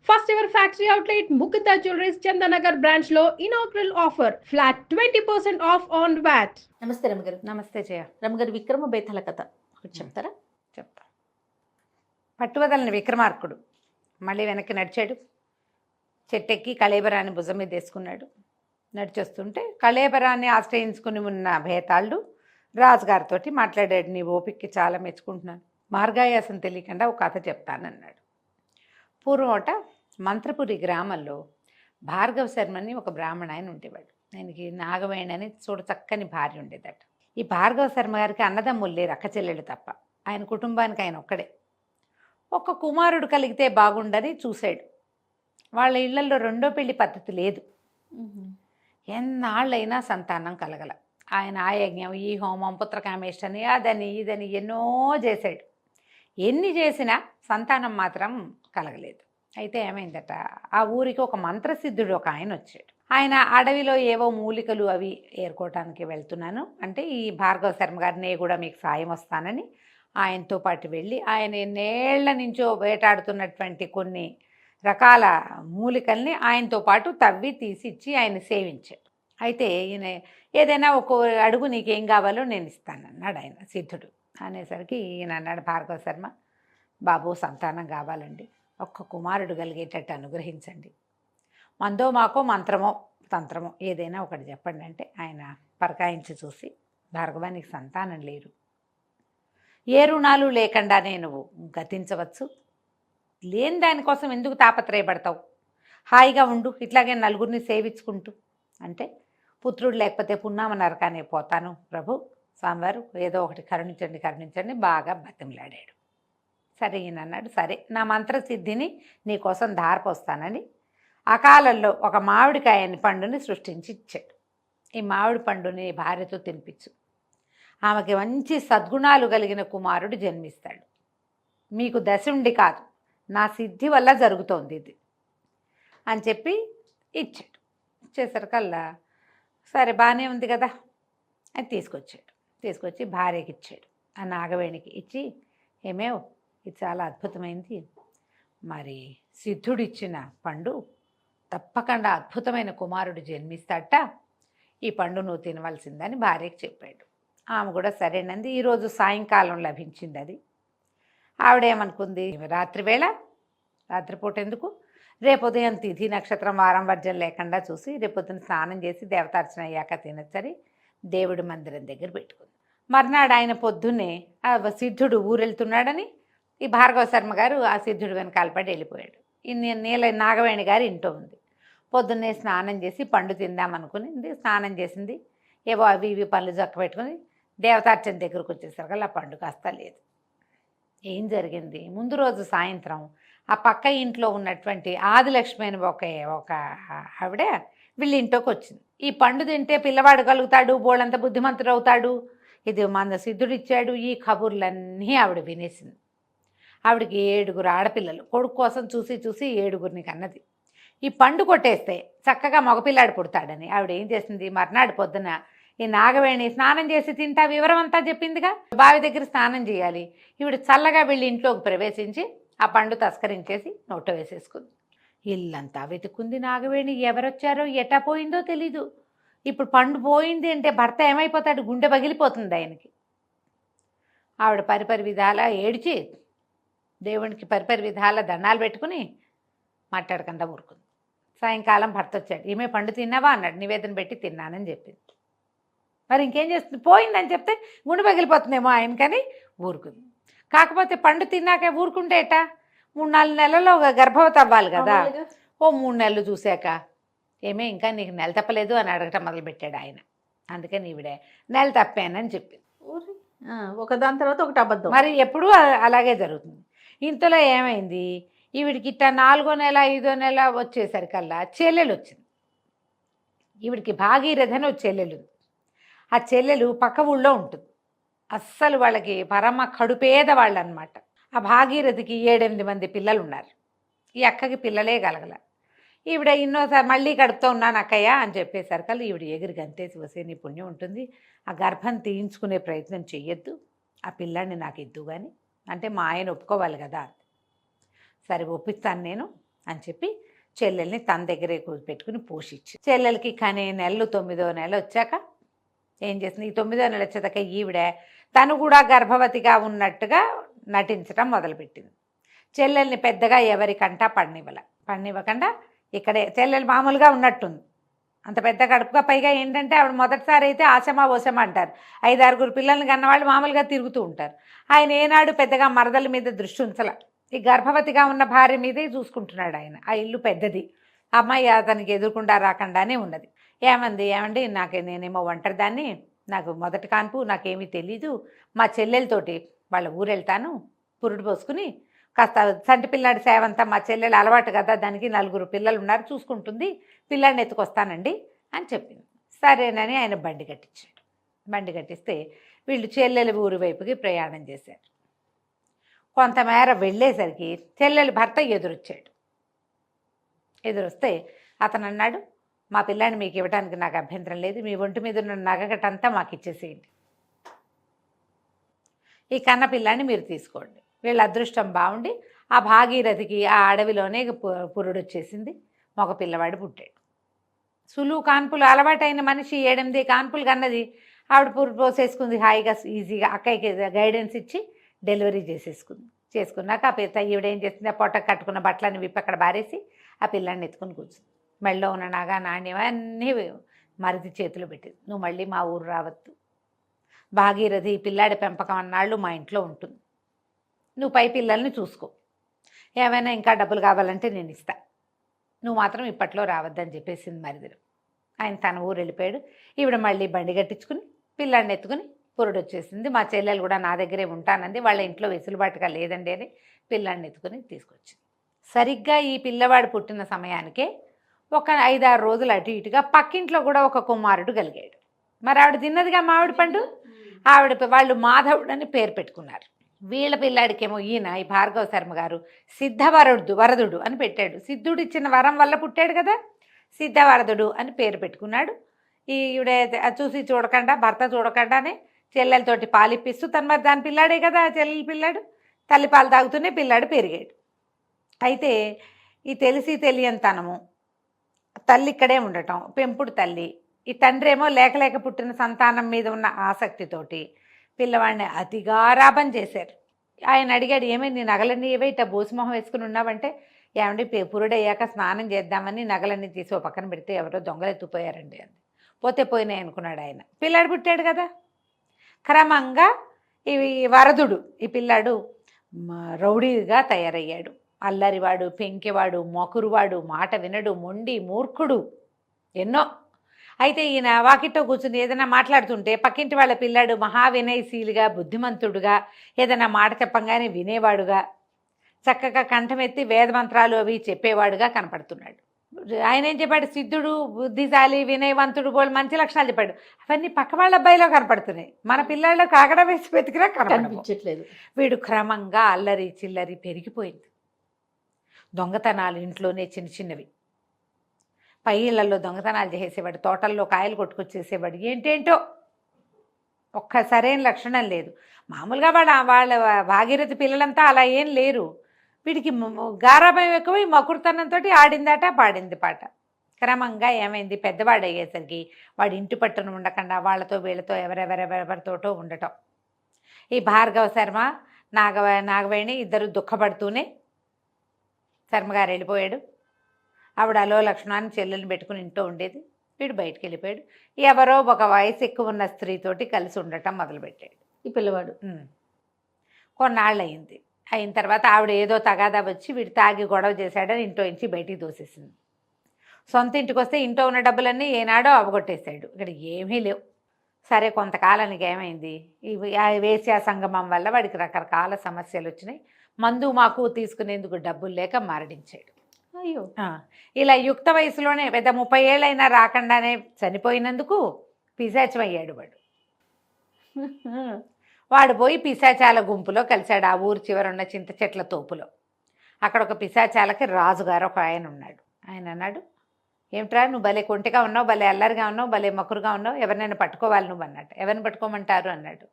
First ever factory outlet Mukta Jewelries Chandanagar branch లో inaugural offer flat 20% off on VAT. నమస్తే రమగారు. నమస్తే జయ. రమగారు, విక్రమ బేతాళ కథ ఒకటి చెప్తారా? చెప్తా. పట్టువదలని విక్రమార్కుడు మళ్ళీ వెనక్కి నడిచాడు. చెట్టెక్కి కళేబరాన్ని భుజం మీద వేసుకున్నాడు. నడిచొస్తుంటే కళేబరాన్ని ఆశ్రయించుకుని ఉన్న భేతాళుడు రాజుగారితో మాట్లాడాడు. నీ ఓపిక్కి చాలా మెచ్చుకుంటున్నాను. మార్గాయాసం తెలియకుండా ఒక కథ చెప్తానన్నాడు. పూర్వమట మంత్రపురి గ్రామంలో భార్గవ శర్మని ఒక బ్రాహ్మణ ఆయన ఉండేవాడు. ఆయనకి నాగవేణి అని చూడ చక్కని భార్య ఉండేదట. ఈ భార్గవ శర్మ గారికి అన్నదమ్ములు లేరు, అక్క చెల్లెళ్ళు తప్ప. ఆయన కుటుంబానికి ఆయన ఒక్కడే. ఒక కుమారుడు కలిగితే బాగుండని చూశాడు. వాళ్ళ ఇళ్లలో రెండో పెళ్లి పద్ధతి లేదు. ఎన్నాళ్ళైనా సంతానం కలగల. ఆయన ఆ యజ్ఞం, ఈ హోమం, పుత్రకామేష్టని, అదని ఇదని ఎన్నో చేశాడు. ఎన్ని చేసినా సంతానం మాత్రం కలగలేదు. అయితే ఏమైందట, ఆ ఊరికి ఒక మంత్రసిద్ధుడు ఒక ఆయన వచ్చాడు. ఆయన అడవిలో ఏవో మూలికలు అవి ఏరుకోవటానికి వెళ్తున్నాను అంటే, ఈ భార్గవ శర్మ గారిని కూడా మీకు సాయం వస్తానని ఆయనతో పాటు వెళ్ళి ఆయన ఎన్నేళ్ల నుంచో వేటాడుతున్నటువంటి కొన్ని రకాల మూలికల్ని ఆయనతో పాటు తవ్వి తీసిచ్చి ఆయన సేవించాడు. అయితే ఈయన ఏదైనా ఒక అడుగు నీకేం కావాలో నేను ఇస్తానన్నాడు ఆయన సిద్ధుడు. అనేసరికి ఈయన అన్నాడు, భార్గవ శర్మ బాబు సంతానం కావాలండి, ఒక్క కుమారుడు కలిగేటట్టు అనుగ్రహించండి. మందో మాకో మంత్రమో తంత్రమో ఏదైనా ఒకటి చెప్పండి అంటే, ఆయన పరకాయించి చూసి, భార్గవానికి సంతానం లేరు, ఏ రుణాలు లేకుండానే నువ్వు గతించవచ్చు, లేని దానికోసం ఎందుకు తాపత్రయపడతావు, హాయిగా ఉండు, ఇట్లాగే నలుగురిని సేవించుకుంటూ అంటే, పుత్రుడు లేకపోతే పున్నామ నరకానే పోతాను ప్రభు, స్వామివారు ఏదో ఒకటి కరుణించండి కరుణించండి బాగా బతిమలాడాడు. సరే ఈయన అన్నాడు, సరే నా మంత్రసిద్ధిని నీకోసం ధారపోస్తానని అకాలంలో ఒక మామిడికాయని పండుని సృష్టించి ఇచ్చాడు. ఈ మామిడి పండుని భార్యతో తినిపించు, ఆమెకి మంచి సద్గుణాలు కలిగిన కుమారుడు జన్మిస్తాడు, మీకు దశుండి కాదు నా సిద్ధి వల్ల జరుగుతోంది ఇది అని చెప్పి ఇచ్చాడు. ఇచ్చేసరికల్లా సరే బాగానే ఉంది కదా అని తీసుకొచ్చి భార్యకి ఇచ్చాడు. ఆ నాగవేణికి ఇచ్చి, ఏమేవ్ ఇది చాలా అద్భుతమైంది, మరి సిద్ధుడు ఇచ్చిన పండు తప్పకుండా అద్భుతమైన కుమారుడు జన్మిస్తాడట, ఈ పండు నువ్వు తినవలసిందని భార్యకి చెప్పాడు. ఆమె కూడా సరేనంది. ఈరోజు సాయంకాలం లభించింది అది. ఆవిడేమనుకుంది, రాత్రిపూట ఎందుకు, రేపు ఉదయం తిథి నక్షత్రం వారం వర్జం లేకుండా చూసి రేపొద్దున స్నానం చేసి దేవతార్చన అయ్యాక తినచ్చని దేవుడి మందిరం దగ్గర పెట్టుకుంది. మర్నాడు ఆయన పొద్దున్నే ఆ సిద్ధుడు ఊరెళ్తున్నాడని ఈ భార్గవ శర్మ గారు ఆ సిద్ధుడు వెనకాలపడి వెళ్ళిపోయాడు. ఈ నీల నాగవేణి గారు ఇంట్లో ఉంది. పొద్దున్నే స్నానం చేసి పండు తిందామనుకునింది, స్నానం చేసింది, ఏవో అవి ఇవి పళ్ళు చక్క పెట్టుకుని దేవతార్చన దగ్గరకు వచ్చేసరికి ఆ పండు కాస్త లేదు. ఏం జరిగింది, ముందు రోజు సాయంత్రం ఆ పక్క ఇంట్లో ఉన్నటువంటి ఆదిలక్ష్మి అని ఒక ఆవిడ వీళ్ళ ఇంట్లోకి వచ్చింది. ఈ పండు తింటే పిల్లవాడు కలుగుతాడు, బోళ్ళంత బుద్ధిమంతుడు అవుతాడు, ఇది మన సిద్ధుడు ఇచ్చాడు, ఈ కబుర్లన్నీ ఆవిడ వినేసింది. ఆవిడకి 7 ఆడపిల్లలు, కొడుకు కోసం చూసి 7 కన్నది. ఈ పండు కొట్టేస్తే చక్కగా మగపిల్లాడు పుడతాడని ఆవిడ ఏం చేసింది, మర్నాడు పొద్దున ఈ నాగవేణి స్నానం చేసి తింటా వివరం అంతా చెప్పిందిగా, బావి దగ్గర స్నానం చేయాలి, ఈవిడ చల్లగా వీళ్ళ ఇంట్లోకి ప్రవేశించి ఆ పండు తస్కరించేసి నోట్లో వేసేసుకుంది. ఇల్లంతా వెతుక్కుంది నాగవేణి, ఎవరొచ్చారో ఎటా పోయిందో తెలీదు. ఇప్పుడు పండు పోయింది అంటే భర్త ఏమైపోతాడు, గుండె పగిలిపోతుంది ఆయనకి. ఆవిడ పరిపరి విధాల ఏడ్చి దేవునికి పరిపరి విధాల దండాలు పెట్టుకుని మాట్లాడకుండా ఊరుకుంది. సాయంకాలం భర్త వచ్చాడు, ఈమె పండు తిన్నావా అన్నాడు. నివేదన పెట్టి తిన్నానని చెప్పింది. మరి ఇంకేం చేస్తుంది, పోయిందని చెప్తే గుండె పగిలిపోతుందేమో ఆయనకని ఊరుకుంది. కాకపోతే పండు తిన్నాక ఊరుకుంటే ఎటా, 3-4 నెలల్లో గర్భవతి అవ్వాలి కదా. ఓ 3 నెలలు చూశాక, ఏమే ఇంకా నీకు నెల తప్పలేదు అని అడగటం మొదలుపెట్టాడు ఆయన. అందుకని ఈవిడే నెల తప్పానని చెప్పింది. ఒకదాని తర్వాత ఒకటి అబద్ధం. మరి ఎప్పుడూ అలాగే జరుగుతుంది. ఇంతలో ఏమైంది, ఈవిడికి ఇట్లా 4వ నెల 5వ నెల వచ్చేసరికల్లా చెల్లెలు వచ్చింది. ఈవిడికి భాగీరథి అని ఒక చెల్లెలు ఉంది. ఆ చెల్లెలు పక్క ఊళ్ళో ఉంటుంది. అస్సలు వాళ్ళకి పరమ కడుపేద వాళ్ళు అనమాట. ఆ భాగీరథికి 7-8 మంది పిల్లలు ఉన్నారు. ఈ అక్కకి పిల్లలే కలగల. ఈవిడ ఇన్నోసారి మళ్ళీ కడుపుతో ఉన్నాను అక్కయ్య అని చెప్పేసరికల్లా ఈవిడ ఎగిరి గంతేసి వస్తే నీ పుణ్యం ఉంటుంది, ఆ గర్భం తీయించుకునే ప్రయత్నం చెయ్యొద్దు, ఆ పిల్లాన్ని నాకు ఇద్దు కానీ అంటే మా ఆయన ఒప్పుకోవాలి కదా. సరే ఒప్పిస్తాను నేను, అని చెప్పి చెల్లెల్ని తన దగ్గరే కూర్చోపెట్టుకుని పోషించి చెల్లెలకి కనే నెలలు 9వ నెల వచ్చాక ఏం చేసింది, ఈ 9వ నెల వచ్చేదాకా ఈవిడ తను కూడా గర్భవతిగా ఉన్నట్టుగా నటించడం మొదలుపెట్టింది. చెల్లెల్ని పెద్దగా ఎవరికంటా పడనివ్వకుండా ఇక్కడే చెల్లెలు మామూలుగా ఉన్నట్టుంది, అంత పెద్ద కడుపుగా. పైగా ఏంటంటే ఆవిడ మొదటిసారి అయితే ఆశమా ఓసమా అంటారు, 5-6 పిల్లల్ని కన్నవాళ్ళు మామూలుగా తిరుగుతూ ఉంటారు. ఆయన ఏనాడు పెద్దగా మరదల మీద దృష్టి ఉంచల, ఈ గర్భవతిగా ఉన్న భార్య మీదే చూసుకుంటున్నాడు ఆయన. ఆ ఇల్లు పెద్దది, అమ్మాయి అతనికి ఎదురుకుండా రాకుండానే ఉన్నది. ఏమండి నేనేమో ఒంటరిదాన్ని, నాకు మొదటి కాన్పు, నాకేమీ తెలీదు, మా చెల్లెలతోటి వాళ్ళ ఊరు వెళ్తాను, పురుడు పోసుకుని కాస్త సంటి పిల్లాడి సేవంతా మా చెల్లెలు అలవాటు కదా, దానికి 4 పిల్లలు ఉన్నారు, చూసుకుంటుంది, పిల్లాడిని ఎత్తుకొస్తానండి అని చెప్పింది. సరేనని ఆయన బండి కట్టించాడు. బండి కట్టిస్తే వీళ్ళు చెల్లెలు ఊరి వైపుకి ప్రయాణం చేశారు. కొంతమేర వెళ్ళేసరికి చెల్లెలు భర్త ఎదురొచ్చాడు. ఎదురొస్తే అతను అన్నాడు, మా పిల్లాన్ని మీకు ఇవ్వడానికి నాకు అభ్యంతరం లేదు, మీ ఒంటి మీద ఉన్న నగకటంతా మాకు ఇచ్చేసేయండి, ఈ కన్న పిల్లాన్ని మీరు తీసుకోండి. వీళ్ళ అదృష్టం బాగుండి ఆ భాగీరథికి ఆ అడవిలోనే పురుడు వచ్చేసింది, మగ పిల్లవాడు పుట్టాడు. సులువు కాన్పులు అలవాటైన మనిషి 7-8 కాన్పులు కన్నది. ఆవిడ పురుడు పోసేసుకుంది హాయిగా, ఈజీగా. అక్కయ్యకి గైడెన్స్ ఇచ్చి డెలివరీ చేసుకున్నాక ఆ పిల్ల ఈవిడేం చేసింది, ఆ పొట్ట కట్టుకున్న బట్టలని విప్పి అక్కడ బారేసి ఆ పిల్లాన్ని ఎత్తుకుని కూర్చుంది. మెళ్ళో ఉన్న నగ నాణ్యం అన్నీ మరిది చేతిలో పెట్టింది. నువ్వు మళ్ళీ మా ఊరు రావద్దు, భాగీరథి పిల్లాడి పెంపకం అన్నాళ్ళు మా ఇంట్లో ఉంటుంది, నువ్వు పై పిల్లల్ని చూసుకో, ఏమైనా ఇంకా డబ్బులు కావాలంటే నేను ఇస్తా, నువ్వు మాత్రం ఇప్పట్లో రావద్దని చెప్పేసింది మరిదిలో. ఆయన తన ఊరు వెళ్ళిపోయాడు. ఈవిడ మళ్ళీ బండి కట్టించుకుని పిల్లాడిని ఎత్తుకుని పురుడు వచ్చేసింది. మా చెల్లెలు కూడా నా దగ్గరే ఉంటానంది, వాళ్ళ ఇంట్లో వెసులుబాటుగా లేదండి అని పిల్లాడిని ఎత్తుకుని తీసుకొచ్చింది. సరిగ్గా ఈ పిల్లవాడు పుట్టిన సమయానికే ఒక 5-6 రోజులు అటు ఇటుగా పక్కింట్లో కూడా ఒక కుమారుడు కలిగాడు. మరి ఆవిడ తిన్నదిగా మామిడి పండు, వాళ్ళు మాధవుడు అని పేరు పెట్టుకున్నారు. వీళ్ళ పిల్లాడికేమో ఈయన ఈ భార్గవ శర్మ గారు వరదుడు అని పెట్టాడు. సిద్ధుడు ఇచ్చిన వరం వల్ల పుట్టాడు కదా, సిద్ధవరదుడు అని పేరు పెట్టుకున్నాడు. ఈవిడ చూసి చూడకుండా, భర్త చూడకుండానే చెల్లెలతోటి పాలిప్పిస్తూ మరి దాని పిల్లాడే కదా చెల్లెలి పిల్లాడు, తల్లి పాలు తాగుతూనే పిల్లాడు పెరిగాడు. అయితే ఈ తెలియనితనము, తల్లి ఇక్కడే ఉండటం, పెంపుడు తల్లి, ఈ తండ్రి ఏమో లేక పుట్టిన సంతానం మీద ఉన్న ఆసక్తితోటి పిల్లవాడిని అతిగారాభం చేశారు. ఆయన అడిగాడు, ఏమైంది నీ నగలన్నీ ఏవే ఇట్లా బోసిమొహం వేసుకుని ఉన్నావంటే, ఏమండి పురుడయ్యాక స్నానం చేద్దామని నగలన్నీ తీసి ఓ పక్కన పెడితే ఎవరో దొంగలు ఎత్తుపోయారండి అంది. పోయినాయి అనుకున్నాడు ఆయన. పిల్లాడు పుట్టాడు కదా. క్రమంగా వరదుడు ఈ పిల్లాడు రౌడీగా తయారయ్యాడు. అల్లరివాడు, పెంకివాడు, మొకురువాడు, మాట వినడు, మొండి, మూర్ఖుడు, ఎన్నో. అయితే ఈయన వాకిట్లో కూర్చుని ఏదైనా మాట్లాడుతుంటే పక్కింటి వాళ్ళ పిల్లాడు మహావినయశీలిగా, బుద్ధిమంతుడుగా, ఏదైనా మాట చెప్పంగానే వినేవాడుగా, చక్కగా కంఠమెత్తి వేదమంత్రాలు అవి చెప్పేవాడుగా కనపడుతున్నాడు. ఆయన ఏం చెప్పాడు, సిద్ధుడు బుద్ధిశాలి, వినయవంతుడు, బోళ్ళు మంచి లక్షణాలు చెప్పాడు. అవన్నీ పక్క వాళ్ళ అబ్బాయిలో కనపడుతున్నాయి, మన పిల్లాళ్ళు కాకడ వేసి వెతికినా కనిపించట్లేదు. వీడు క్రమంగా అల్లరి చిల్లరి పెరిగిపోయింది. దొంగతనాలు ఇంట్లోనే చిన్నవి, పై ఇళ్లలో దొంగతనాలు చేసేవాడు, తోటల్లో కాయలు కొట్టుకొచ్చేసేవాడు, ఏంటేంటో ఒక్క సరైన లక్షణం లేదు. మామూలుగా వాళ్ళ భాగీరథి పిల్లలంతా అలా ఏం లేరు. వీడికి గారాభం ఎక్కువ, మకుడుతనంతో ఆడిందాట పాడింది పాట. క్రమంగా ఏమైంది, పెద్దవాడు అయ్యేసరికి వాడు ఇంటి పట్టున ఉండకుండా వాళ్ళతో వీళ్ళతో ఎవరెవరితోటో ఉండటం. ఈ భార్గవ శర్మ నాగవేణి ఇద్దరు దుఃఖపడుతూనే శర్మగారు వెళ్ళిపోయాడు. ఆవిడ అలో లక్ష్మణాన్ని చెల్లెల్ని పెట్టుకుని ఇంట్లో ఉండేది. వీడు బయటికి వెళ్ళిపోయాడు. ఎవరో ఒక వయసు ఎక్కువ ఉన్న స్త్రీతోటి కలిసి ఉండటం మొదలుపెట్టాడు ఈ పిల్లవాడు. కొన్నాళ్ళు అయిన తర్వాత ఆవిడ ఏదో తగాదా వచ్చి వీడు తాగి గొడవ చేశాడని ఇంట్లో నుంచి బయటికి దోసేసింది. సొంత ఇంటికి వస్తే ఇంట్లో ఉన్న డబ్బులన్నీ ఏనాడో అవగొట్టేశాడు. ఇక్కడ ఏమీ లేవు. సరే కొంతకాలానికి ఏమైంది, ఈ వేశ్యా సంగమం వల్ల వాడికి రకరకాల సమస్యలు వచ్చినాయి. మందు మాకు తీసుకునేందుకు డబ్బులు లేక మరణించాడు. అయ్యో. ఇలా యుక్త వయసులోనే పెద్ద 30 ఏళ్ళైనా రాకుండానే చనిపోయినందుకు పిశాచం అయ్యాడు వాడు పోయి పిశాచాల గుంపులో కలిశాడు. ఆ ఊరు చివరున్న చింత చెట్ల తోపులో. అక్కడ ఒక పిశాచాలకి రాజుగారు ఒక ఆయన ఉన్నాడు. ఆయన అన్నాడు, ఏమిట్రా నువ్వు భలే కొంటిగా ఉన్నావు, భలే అల్లరిగా ఉన్నావు, భలే మకురుగా ఉన్నావు, ఎవరినైనా పట్టుకోవాలి నువ్వు అన్నట్టు. ఎవరిని పట్టుకోమంటారు అన్నాడు.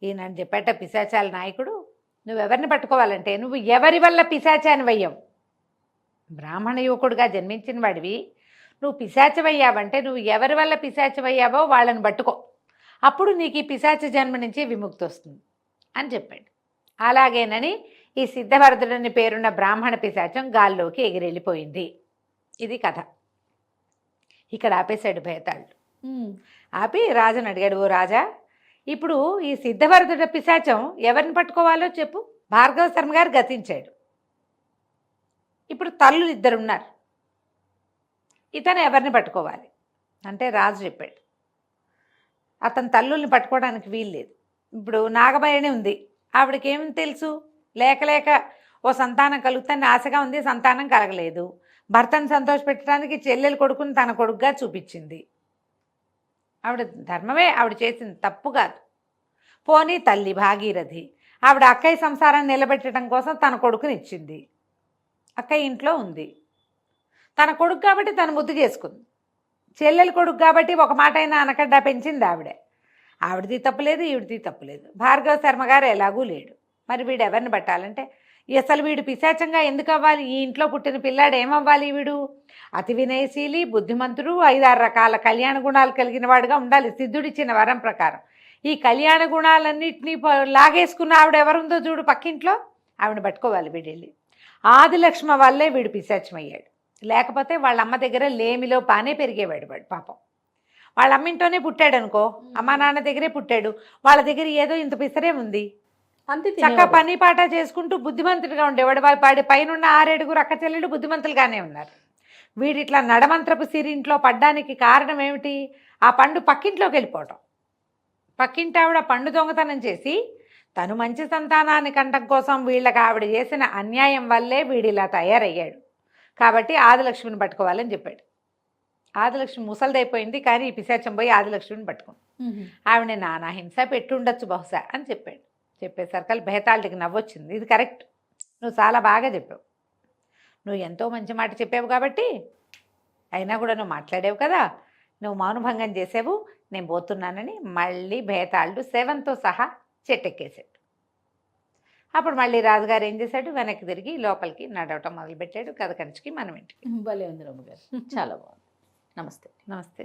ఈయన చెప్పేట పిశాచాల నాయకుడు, నువ్వెవరిని పట్టుకోవాలంటే నువ్వు ఎవరి వల్ల పిశాచాన్ని వయ్యవు, బ్రాహ్మణ యువకుడుగా జన్మించిన వాడివి నువ్వు పిశాచమయ్యావంటే నువ్వు ఎవరి వల్ల పిశాచమయ్యావో వాళ్ళని పట్టుకో, అప్పుడు నీకు ఈ పిశాచ జన్మ నుంచి విముక్తి వస్తుంది అని చెప్పాడు. అలాగేనని ఈ సిద్ధభరతుడని పేరున్న బ్రాహ్మణ పిశాచం గాల్లోకి ఎగిరెళ్ళిపోయింది. ఇది కథ. ఇక్కడ ఆపేశాడు భేతాళుడు. ఆపి రాజుని అడిగాడు, ఓ రాజా, ఇప్పుడు ఈ సిద్ధభరతుడ పిశాచం ఎవరిని పట్టుకోవాలో చెప్పు. భార్గవ శర్మ గారు గతించాడు. ఇప్పుడు తల్లులు ఇద్దరున్నారు, ఇతను ఎవరిని పట్టుకోవాలి అంటే రాజు చెప్పాడు, అతని తల్లుల్ని పట్టుకోవడానికి వీలు లేదు. ఇప్పుడు నాగమయని ఉంది, ఆవిడకి ఏం తెలుసు, లేక లేక ఓ సంతానం కలుగుతాన్ని ఆశగా ఉంది, సంతానం కలగలేదు. భర్తను సంతోషపెట్టడానికి చెల్లెలు కొడుకుని తన కొడుకుగా చూపించింది. ఆవిడ ధర్మమే, ఆవిడ చేసింది తప్పు కాదు. పోనీ తల్లి భాగీరథి, ఆవిడ అక్కయ్య సంసారాన్ని నిలబెట్టడం కోసం తన కొడుకుని ఇచ్చింది. అక్కయ్య ఇంట్లో ఉంది, తన కొడుకు కాబట్టి తను ముద్దు చేసుకుంది. చెల్లెలు కొడుకు కాబట్టి ఒక మాట అయినా అనకడ్డా పెంచింది ఆవిడే. ఆవిడది తప్పులేదు, ఈవిడిది తప్పులేదు. భార్గవ శర్మ గారు ఎలాగూ లేడు. మరి వీడు ఎవరిని పట్టాలంటే అసలు వీడు పిశాచంగా ఎందుకు అవ్వాలి? ఈ ఇంట్లో పుట్టిన పిల్లాడు ఏమవ్వాలి? వీడు అతి వినయశీలి, బుద్ధిమంతుడు, 5-6 రకాల కళ్యాణ గుణాలు కలిగిన వాడుగా ఉండాలి సిద్ధుడిచ్చిన వరం ప్రకారం. ఈ కళ్యాణ గుణాలన్నింటినీ లాగేసుకున్న ఆవిడ ఎవరుందో చూడు పక్కింట్లో, ఆవిడ పట్టుకోవాలి వీడెళ్ళి. ఆదిలక్ష్మ వల్లే వీడు పిశాచమయ్యాడు. లేకపోతే వాళ్ళ అమ్మ దగ్గర లేమిలో పానే పెరిగేవాడు వాడు పాపం. వాళ్ళ అమ్మింటోనే పుట్టాడు అనుకో, అమ్మ నాన్న దగ్గరే పుట్టాడు, వాళ్ళ దగ్గర ఏదో ఇంత పిసరే ఉంది, అంతే చక్క పని పాట చేసుకుంటూ బుద్ధిమంతుడిగా ఉండేవాడు. వాడి పైన 6 అక్క చెల్లెలు బుద్ధిమంతులుగానే ఉన్నారు. వీడిట్లా నడమంత్రపు సిరింట్లో పడ్డానికి కారణం ఏమిటి? ఆ పండు పక్కింట్లోకి వెళ్ళిపోవటం. పక్కింటి ఆవిడ పండు దొంగతనం చేసి తను మంచి సంతానాన్ని కంటం కోసం వీళ్ళకి ఆవిడ చేసిన అన్యాయం వల్లే వీడిలా తయారయ్యాడు. కాబట్టి ఆదిలక్ష్మిని పట్టుకోవాలని చెప్పాడు. ఆదిలక్ష్మి ముసలిదైపోయింది, కానీ ఈ పిశాచం పోయి ఆదిలక్ష్మిని పట్టుకుంది. ఆవిడ నానా హింస పెట్టుండొచ్చు బహుశా అని చెప్పాడు. చెప్పేసరికి భేతాళుడికి నవ్వొచ్చింది. ఇది కరెక్ట్, నువ్వు చాలా బాగా చెప్పావు, నువ్వు ఎంతో మంచి మాట చెప్పావు కాబట్టి, అయినా కూడా నువ్వు మాట్లాడావు కదా, నువ్వు మౌనభంగం చేసావు, నేను పోతున్నానని మళ్ళీ భేతాళుడు శవంతో సహా చెట్టెక్కేశాడు. అప్పుడు మళ్ళీ రాజుగారు ఏం చేశాడు, వెనక్కి తిరిగి లోపలికి నడవటం మొదలుపెట్టాడు. కథ కంచికి మనం ఇంటికి. భలే ఉంది రమ్మ గారు, చాలా బాగుంది. నమస్తే. నమస్తే.